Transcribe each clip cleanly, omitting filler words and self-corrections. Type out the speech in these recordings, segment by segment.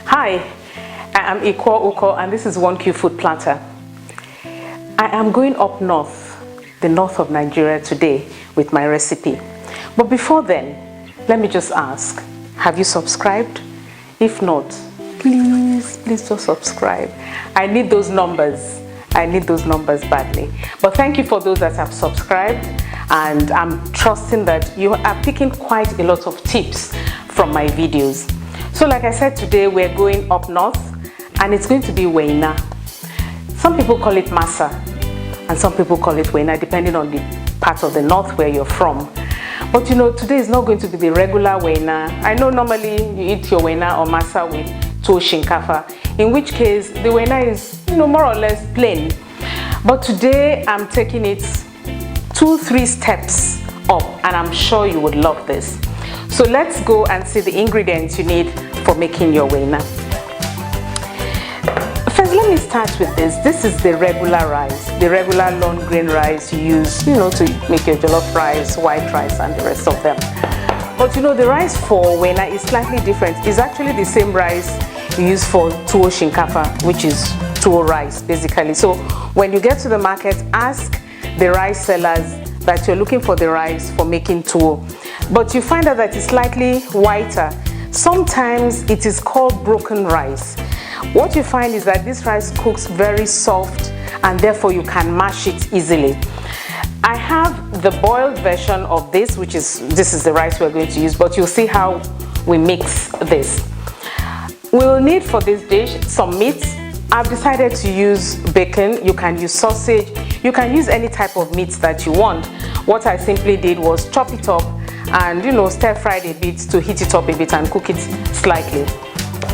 Hi, I am Uko and this is 1QFoodplatter. I am going up north, the north of Nigeria today with my recipe. But before then, let me just ask, have you subscribed? If not, please just subscribe. I need those numbers. I need those numbers badly. But thank you for those that have subscribed, and I'm trusting that you are picking quite a lot of tips from my videos. So like I said, today we're going up north and it's going to be Waina. Some people call it Masa and some people call it Waina, depending on the part of the north where you're from. But you know, today is not going to be the regular Waina. I know normally you eat your Waina or Masa with tuwo shinkafa, in which case the Waina is, you know, more or less plain. But today I'm taking it 2-3 steps up, and I'm sure you would love this. So let's go and see the ingredients you need for making your Waina. First, let me start with this. This is the regular rice, the regular long grain rice you use, you know, to make your jollof rice, white rice, and the rest of them. But you know, the rice for Waina is slightly different. It's actually the same rice you use for tuwo shinkafa, which is tuwo rice, basically. So when you get to the market, ask the rice sellers that you're looking for the rice for making tuwo. But you find out that it's slightly whiter. Sometimes it is called broken rice. What you find is that this rice cooks very soft and therefore you can mash it easily. I have the boiled version of this, this is the rice we're going to use, but you'll see how we mix this. We'll need for this dish some meat. I've decided to use bacon. You can use sausage. You can use any type of meat that you want. What I simply did was chop it up and, you know, stir fry it a bit to heat it up a bit and cook it slightly.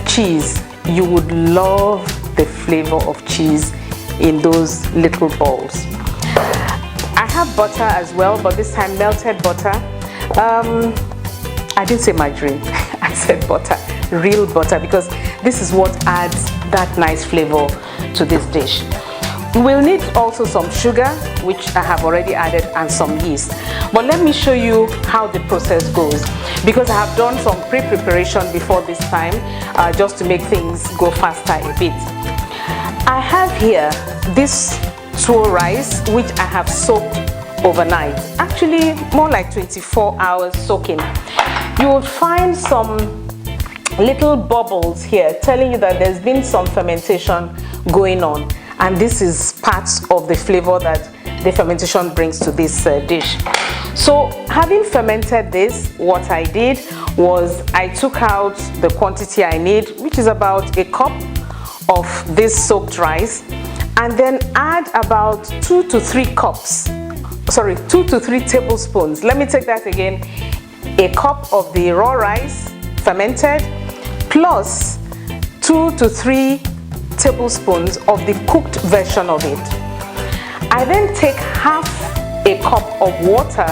Cheese. You would love the flavor of cheese in those little balls. I have butter as well, but this time melted butter. I didn't say margarine. I said butter, real butter, because this is what adds that nice flavor to this dish. We'll need also some sugar, which I have already added, and some yeast. But let me show you how the process goes, because I have done some pre-preparation before this time, just to make things go faster a bit. I have here this tuwo rice, which I have soaked overnight. Actually, more like 24 hours soaking. You will find some little bubbles here telling you that there's been some fermentation going on, and this is part of the flavor that the fermentation brings to this dish. So having fermented this, what I did was I took out the quantity I need, which is about a cup of this soaked rice, and then add about 2 to 3 tablespoons. Let me take that again. A cup of the raw rice, fermented, plus 2 to 3 tablespoons of the cooked version of it. I then take half a cup of water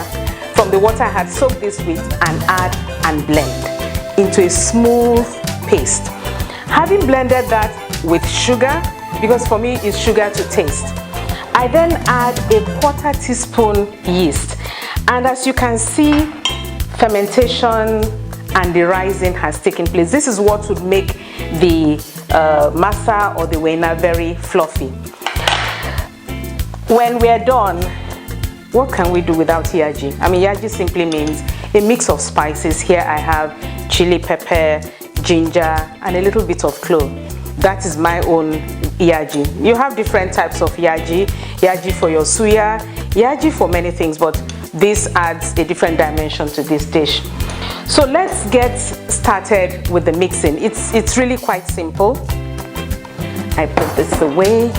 from the water I had soaked this with and add and blend into a smooth paste. Having blended that with sugar, because for me it's sugar to taste, I then add a 1/4 teaspoon yeast. And as you can see, fermentation and the rising has taken place. This is what would make the masa or the Waina very fluffy. When we are done, what can we do without yaji? I mean, yaji simply means a mix of spices. Here I have chili pepper, ginger, and a little bit of clove. That is my own yaji. You have different types of yaji. Yaji for your suya, yaji for many things, but this adds a different dimension to this dish. So let's get started with the mixing. It's really quite simple. I put this away,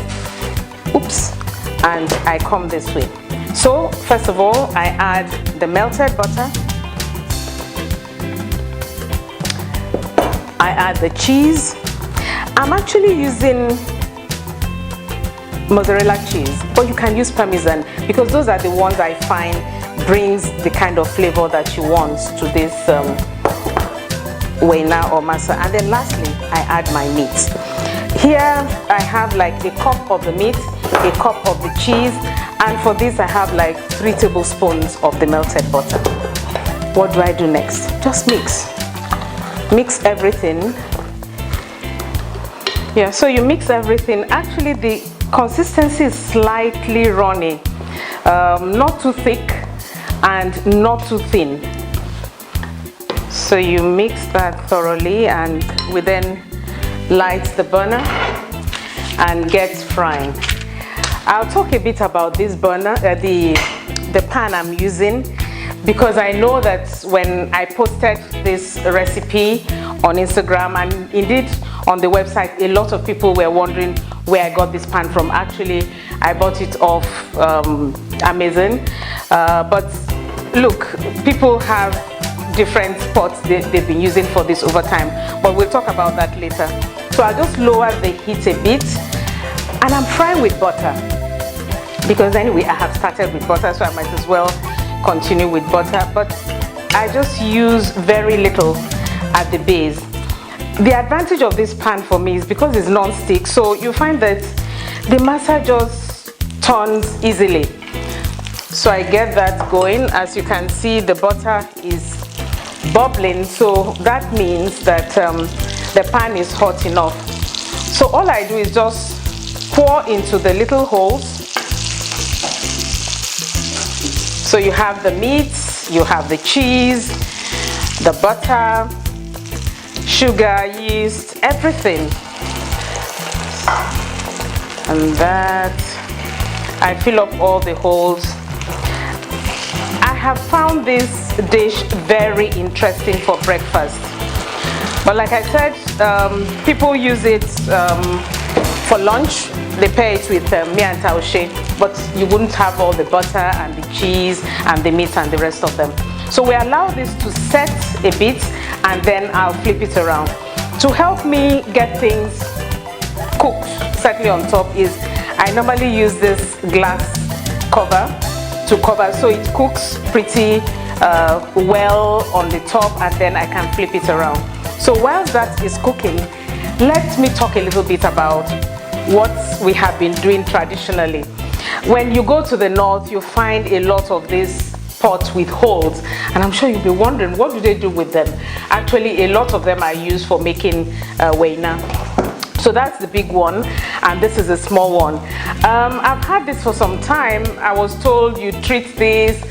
oops, and I come this way. So first of all, I add the melted butter. I add the cheese. I'm actually using mozzarella cheese, but you can use Parmesan, because those are the ones I find brings the kind of flavor that you want to this Waina or Masa. And then lastly, I add my meat. Here I have like a cup of the meat, a cup of the cheese, and for this I have like 3 tablespoons of the melted butter. What do I do next? Just mix everything Yeah, so you mix everything. Actually, the consistency is slightly runny, not too thick and not too thin. So you mix that thoroughly, and we then light the burner and get frying. I'll talk a bit about this burner, the pan I'm using, because I know that when I posted this recipe on Instagram and indeed on the website, a lot of people were wondering where I got this pan from. Actually, I bought it off Amazon, but look, people have different pots they've been using for this over time, but we'll talk about that later. So I'll just lower the heat a bit, and I'm frying with butter, because anyway I have started with butter, so I might as well continue with butter, but I just use very little at the base. The advantage of this pan for me is because it's non-stick, so you find that the masa just turns easily. So I get that going. As you can see, the butter is bubbling, so that means that the pan is hot enough. So all I do is just pour into the little holes. So you have the meat, you have the cheese, the butter, sugar, yeast, everything. And that, I fill up all the holes. I have found this dish very interesting for breakfast. But like I said, people use it for lunch. They pair it with mian and taushe, but you wouldn't have all the butter and the cheese and the meat and the rest of them. So we allow this to set a bit, and then I'll flip it around. To help me get things cooked, certainly on top, is I normally use this glass cover to cover, so it cooks pretty well on the top, and then I can flip it around. So whilst that is cooking, let me talk a little bit about what we have been doing traditionally. When you go to the north, you find a lot of these pots with holes, and I'm sure you'll be wondering, what do they do with them? Actually, a lot of them are used for making waina. So that's the big one, and this is a small one. I've had this for some time. I was told you treat this,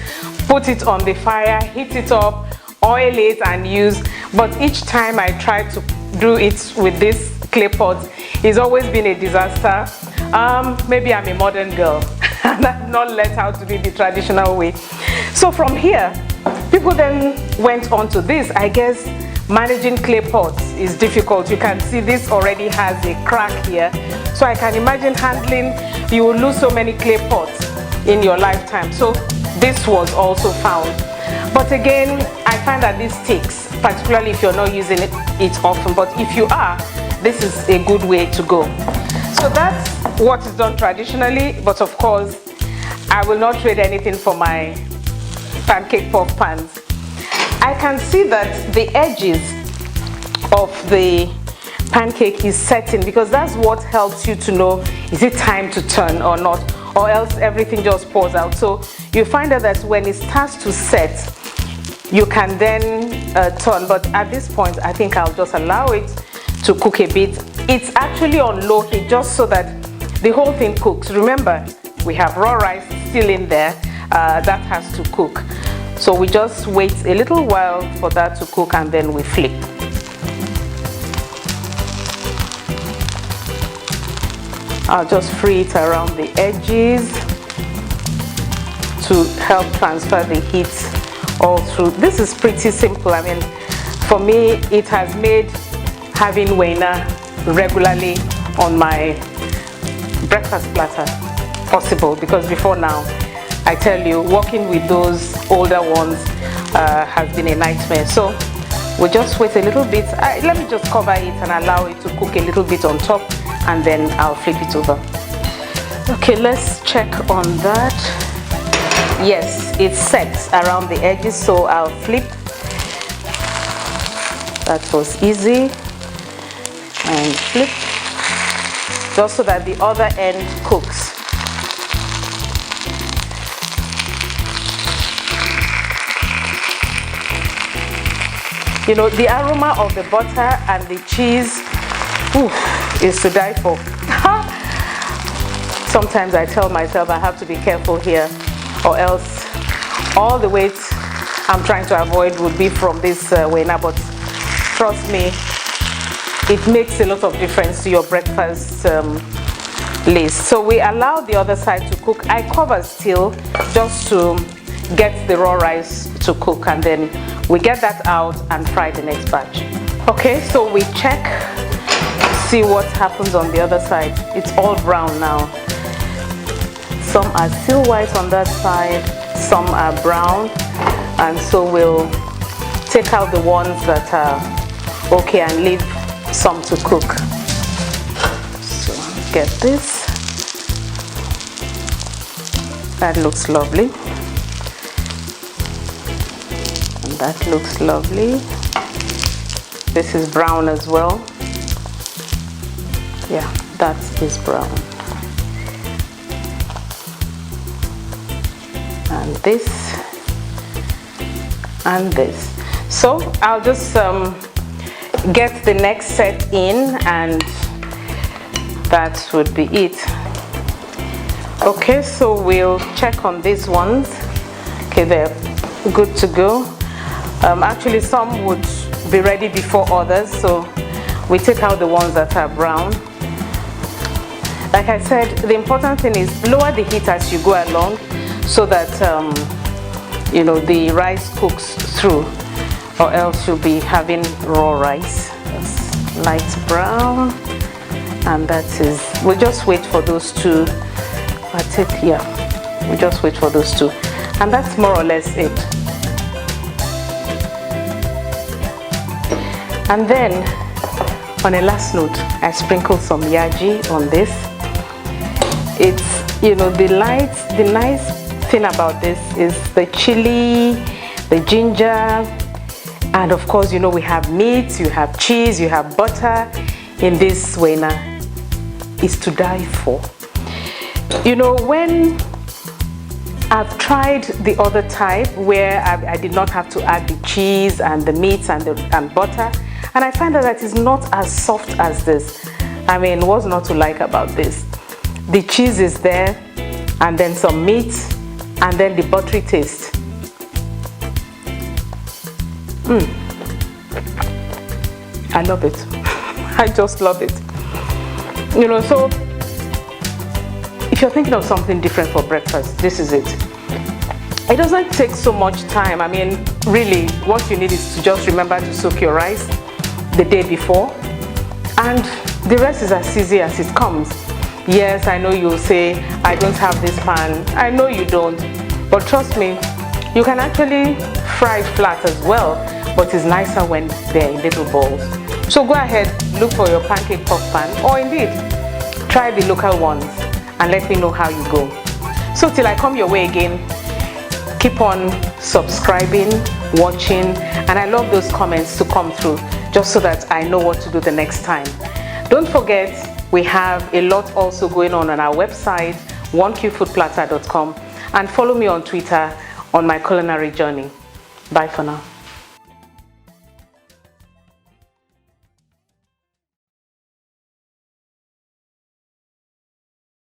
put it on the fire, heat it up, oil it and use, but each time I try to do it with this clay pot, it's always been a disaster. Maybe I'm a modern girl and I've not learned how to do it the traditional way. So from here, people then went on to this. I guess managing clay pots is difficult. You can see this already has a crack here. So I can imagine handling, you will lose so many clay pots in your lifetime. So this was also found. But again, I find that this sticks, particularly if you're not using it often. But if you are, this is a good way to go. So that's what is done traditionally, but of course, I will not trade anything for my pancake puff pans. I can see that the edges of the pancake is setting, because that's what helps you to know, is it time to turn or not, or else everything just pours out. So you find out that when it starts to set, you can then turn, but at this point, I think I'll just allow it to cook a bit. It's actually on low heat, just so that the whole thing cooks. Remember, we have raw rice still in there, that has to cook. So we just wait a little while for that to cook, and then we flip. I'll just free it around the edges to help transfer the heat all through. This is pretty simple. I mean, for me, it has made having waina regularly on my breakfast platter possible, because before now, I tell you, working with those older ones has been a nightmare. So we'll just wait a little bit. Let me just cover it and allow it to cook a little bit on top, and then I'll flip it over. Okay, let's check on that. Yes, it sets around the edges, so I'll flip. That was easy. And flip, just so that the other end cooks. You know, the aroma of the butter and the cheese is to die for. Sometimes I tell myself I have to be careful here, or else all the weight I'm trying to avoid would be from this Waina, but trust me, it makes a lot of difference to your breakfast list. So we allow the other side to cook. I cover still just to get the raw rice to cook, and then we get that out and fry the next batch. Okay, so we check, see what happens on the other side. It's all brown now. Some are still white on that side, some are brown, and so we'll take out the ones that are okay and leave some to cook. So get this. That looks lovely. And that looks lovely. This is brown as well. Yeah, that is brown. And this and this. So I'll just get the next set in, and that would be it. Okay, so we'll check on these ones. Okay, they're good to go. Actually, some would be ready before others, so we take out the ones that are brown. Like I said, the important thing is lower the heat as you go along, so that you know, the rice cooks through, or else you'll be having raw rice. That's light brown, and that is, we'll just wait for those two. We just wait for those two, and that's more or less it. And then on a last note, I sprinkle some yaji on this. It's, you know, the nice thing about this is the chili, the ginger, and of course, you know, we have meat, you have cheese, you have butter in this Waina. Is to die for. You know, when I've tried the other type where I did not have to add the cheese and the meats and butter, and I find that is not as soft as this. I mean, what's not to like about this? The cheese is there, and then some meat, and then the buttery taste. I love it. I just love it. You know, so if you're thinking of something different for breakfast, this is it. It doesn't take so much time. I mean, really, what you need is to just remember to soak your rice the day before, and the rest is as easy as it comes. Yes, I know you'll say, I don't have this pan. I know you don't, but trust me, you can actually fry flat as well, but it's nicer when they're in little balls. So go ahead, look for your pancake puff pan, or indeed, try the local ones and let me know how you go. So till I come your way again, keep on subscribing, watching, and I love those comments to come through just so that I know what to do the next time. Don't forget, we have a lot also going on our website, 1QFoodplatter.com, and follow me on Twitter on my culinary journey. Bye for now.